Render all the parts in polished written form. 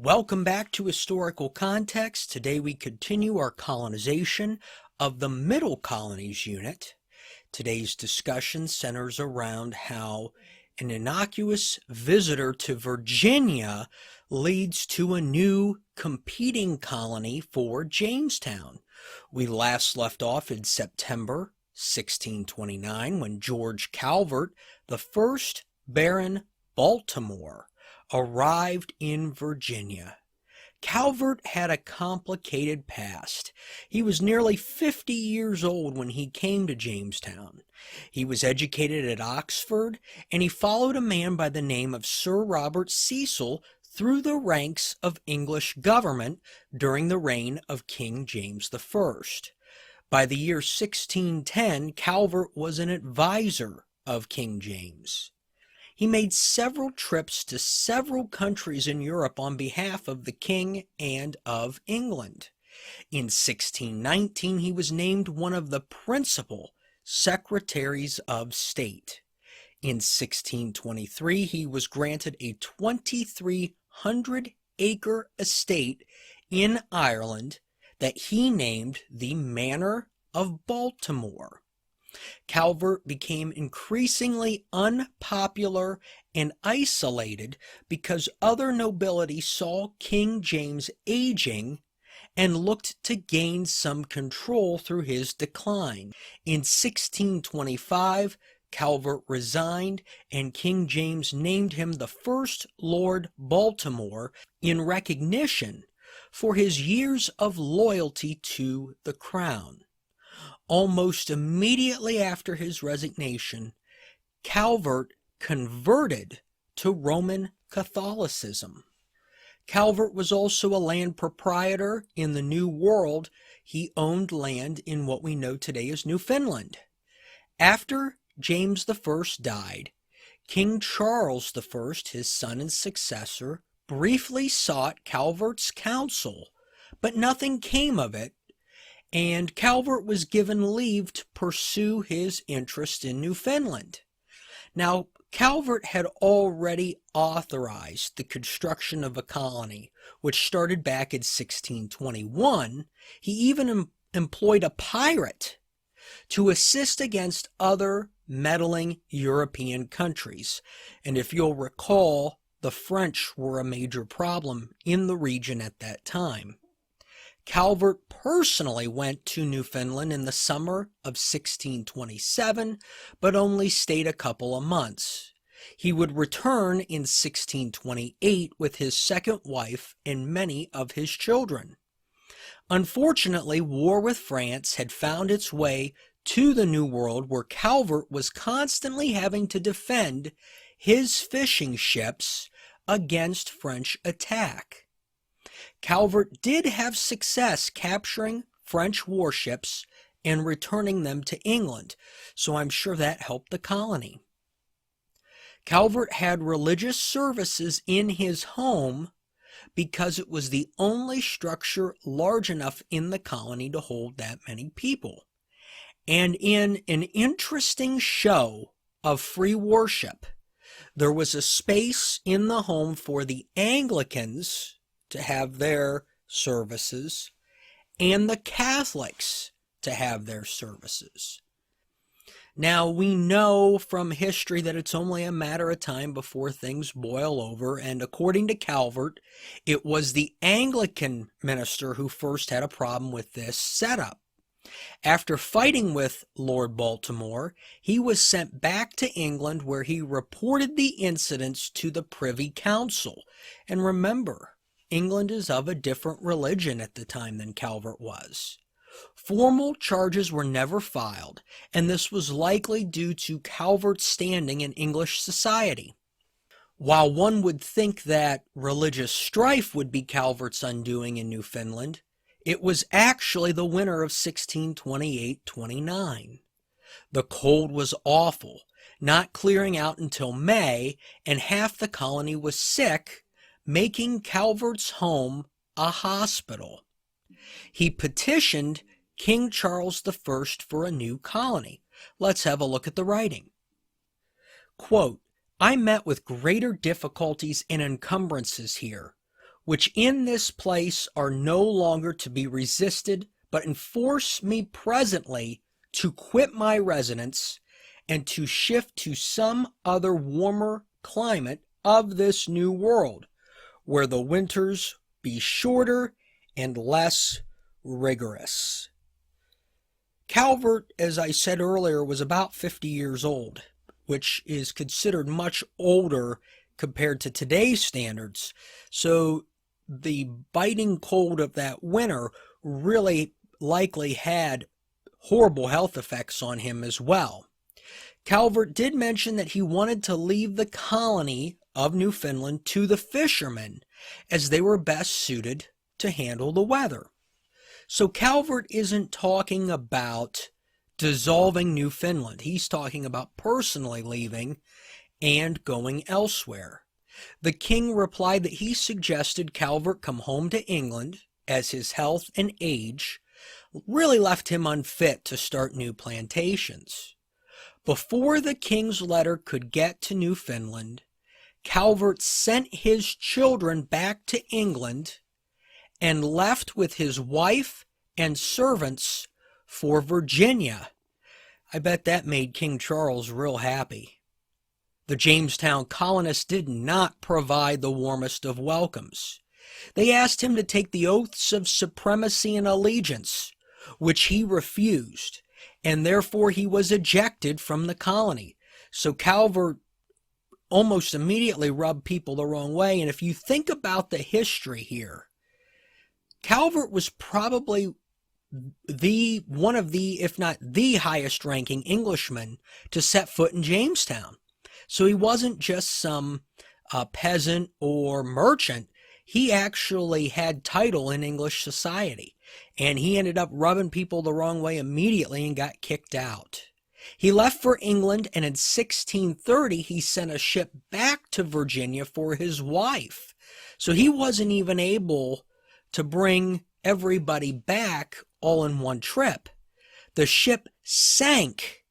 Welcome back to Historical Context. Today we continue our colonization of the Middle Colonies unit. Today's discussion centers around how an innocuous visitor to Virginia leads to a new competing colony for Jamestown. We last left off in September 1629 when George Calvert, the first Baron Baltimore, arrived in Virginia. Calvert had a complicated past. He was nearly 50 years old when he came to Jamestown. He was educated at Oxford, and he followed a man by the name of Sir Robert Cecil through the ranks of English government during the reign of King James I. By the year 1610, Calvert was an advisor of King James. He made several trips to several countries in Europe on behalf of the king and of England. In 1619, he was named one of the principal secretaries of state. In 1623, he was granted a 2,300-acre estate in Ireland that he named the Manor of Baltimore. Calvert became increasingly unpopular and isolated because other nobility saw King James aging and looked to gain some control through his decline. In 1625, Calvert resigned, and King James named him the first Lord Baltimore in recognition for his years of loyalty to the crown. Almost immediately after his resignation, Calvert converted to Roman Catholicism. Calvert was also a land proprietor in the New World. He owned land in what we know today as Newfoundland. After James I died, King Charles I, his son and successor, briefly sought Calvert's counsel, but nothing came of it, and Calvert was given leave to pursue his interest in Newfoundland. Now, Calvert had already authorized the construction of a colony, which started back in 1621. He even employed a pirate to assist against other meddling European countries. And if you'll recall, the French were a major problem in the region at that time. Calvert personally went to Newfoundland in the summer of 1627, but only stayed a couple of months. He would return in 1628 with his second wife and many of his children. Unfortunately, war with France had found its way to the New World, where Calvert was constantly having to defend his fishing ships against French attack. Calvert did have success capturing French warships and returning them to England, so I'm sure that helped the colony. Calvert had religious services in his home because it was the only structure large enough in the colony to hold that many people. And in an interesting show of free worship, there was a space in the home for the Anglicans to have their services and the Catholics to have their services. Now, we know from history that it's only a matter of time before things boil over, and according to Calvert, it was the Anglican minister who first had a problem with this setup. After fighting with Lord Baltimore, he was sent back to England, where he reported the incidents to the Privy Council. And remember, England is of a different religion at the time than Calvert was. Formal charges were never filed, and this was likely due to Calvert's standing in English society. While one would think that religious strife would be Calvert's undoing in Newfoundland, it was actually the winter of 1628-29. The cold was awful, not clearing out until May, and half the colony was sick, making Calvert's home a hospital. He petitioned King Charles I for a new colony. Let's have a look at the writing. Quote, "I met with greater difficulties and encumbrances here, which in this place are no longer to be resisted, but enforce me presently to quit my residence and to shift to some other warmer climate of this new world, where the winters be shorter and less rigorous. Calvert, as I said earlier, was about 50 years old, which is considered much older compared to today's standards. So the biting cold of that winter really likely had horrible health effects on him as well. Calvert did mention that he wanted to leave the colony of Newfoundland to the fishermen, as they were best suited to handle the weather. So Calvert isn't talking about dissolving Newfoundland. He's talking about personally leaving and going elsewhere. The king replied that he suggested Calvert come home to England, as his health and age really left him unfit to start new plantations. Before the king's letter could get to Newfoundland, Calvert sent his children back to England and left with his wife and servants for Virginia. I bet that made King Charles real happy. The Jamestown colonists did not provide the warmest of welcomes. They asked him to take the oaths of supremacy and allegiance, which he refused, and therefore he was ejected from the colony. So Calvert almost immediately rubbed people the wrong way. And if you think about the history here, Calvert was probably one of the, if not the highest ranking Englishman to set foot in Jamestown. So he wasn't just some peasant or merchant. He actually had title in English society, and he ended up rubbing people the wrong way immediately and got kicked out. He left for England, and in 1630 he sent a ship back to Virginia for his wife. So he wasn't even able to bring everybody back all in one trip. The ship sank,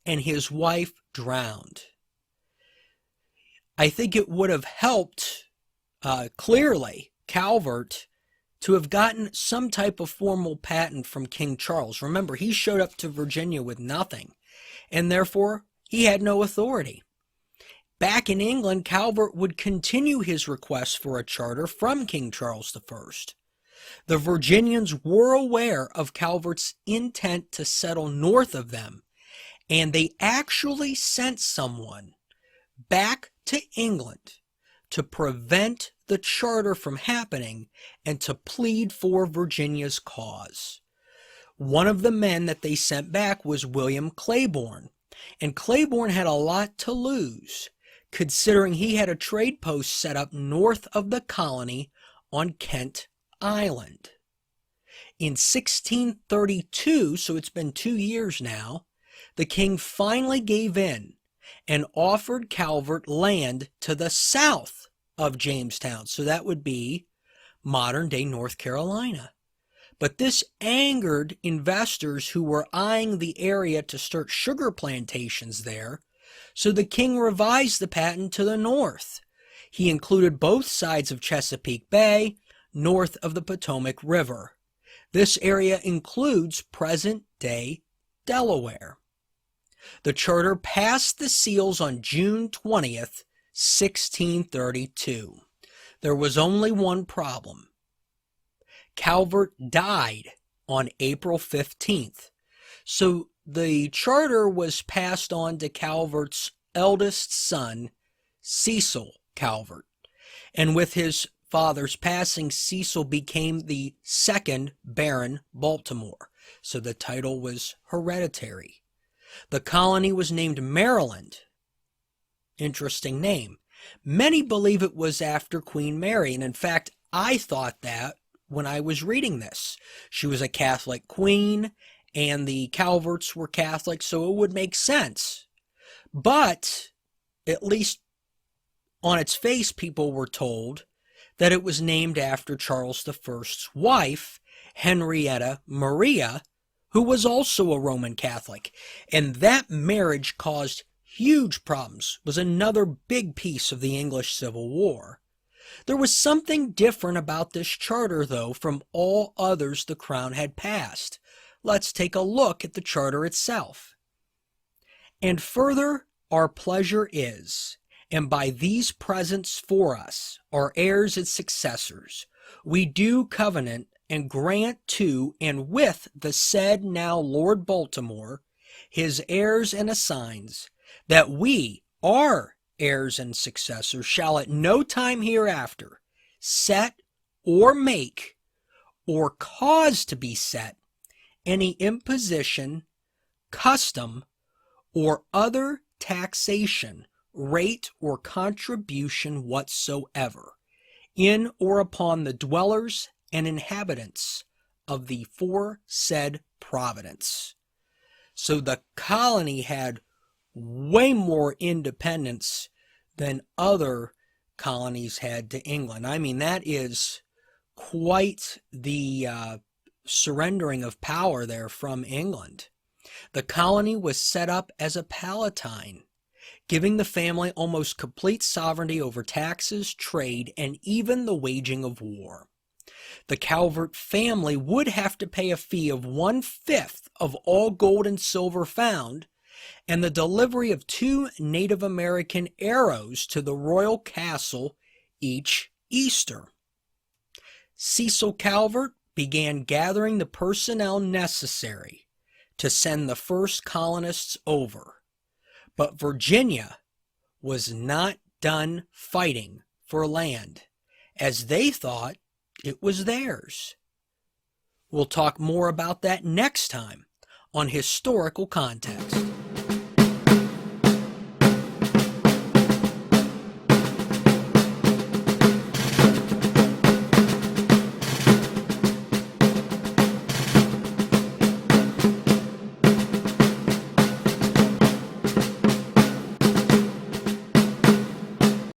and his wife drowned. I think it would have helped clearly Calvert to have gotten some type of formal patent from King Charles. Remember, he showed up to Virginia with nothing, and therefore he had no authority. Back in England, Calvert would continue his request for a charter from King Charles I. The Virginians were aware of Calvert's intent to settle north of them, and they actually sent someone back to England to prevent the charter from happening and to plead for Virginia's cause. One of the men that they sent back was William Claiborne, and Claiborne had a lot to lose, considering he had a trade post set up north of the colony on Kent Island. In 1632, so it's been 2 years now, the king finally gave in and offered Calvert land to the south of Jamestown. So that would be modern-day North Carolina. But this angered investors who were eyeing the area to start sugar plantations there, so the king revised the patent to the north. He included both sides of Chesapeake Bay, north of the Potomac River. This area includes present-day Delaware. The charter passed the seals on June 20th, 1632. There was only one problem. Calvert died on April 15th. So the charter was passed on to Calvert's eldest son, Cecil Calvert. And with his father's passing, Cecil became the second Baron Baltimore. So the title was hereditary. The colony was named Maryland. Interesting name. Many believe it was after Queen Mary, and in fact, I thought that when I was reading this. She was a Catholic queen, and the Calverts were Catholic, so it would make sense. But, at least on its face, people were told that it was named after Charles I's wife, Henrietta Maria, who was also a Roman Catholic. And that marriage caused huge problems, was another big piece of the English Civil War. There was something different about this charter, though, from all others the Crown had passed. Let's take a look at the charter itself. And further, our pleasure is, and by these presents for us, our heirs and successors, we do covenant and grant to and with the said now Lord Baltimore, his heirs and assigns, that we, our heirs and successors, shall at no time hereafter set or make or cause to be set any imposition, custom, or other taxation, rate, or contribution whatsoever, in or upon the dwellers and inhabitants of the foresaid province. So the colony had way more independence than other colonies had to England. I mean, that is quite the surrendering of power there from England. The colony was set up as a palatine, giving the family almost complete sovereignty over taxes, trade, and even the waging of war. The Calvert family would have to pay a fee of 1/5 of all gold and silver found, and the delivery of 2 Native American arrows to the royal castle each Easter. Cecil Calvert began gathering the personnel necessary to send the first colonists over, but Virginia was not done fighting for land, as they thought it was theirs. We'll talk more about that next time on Historical Context.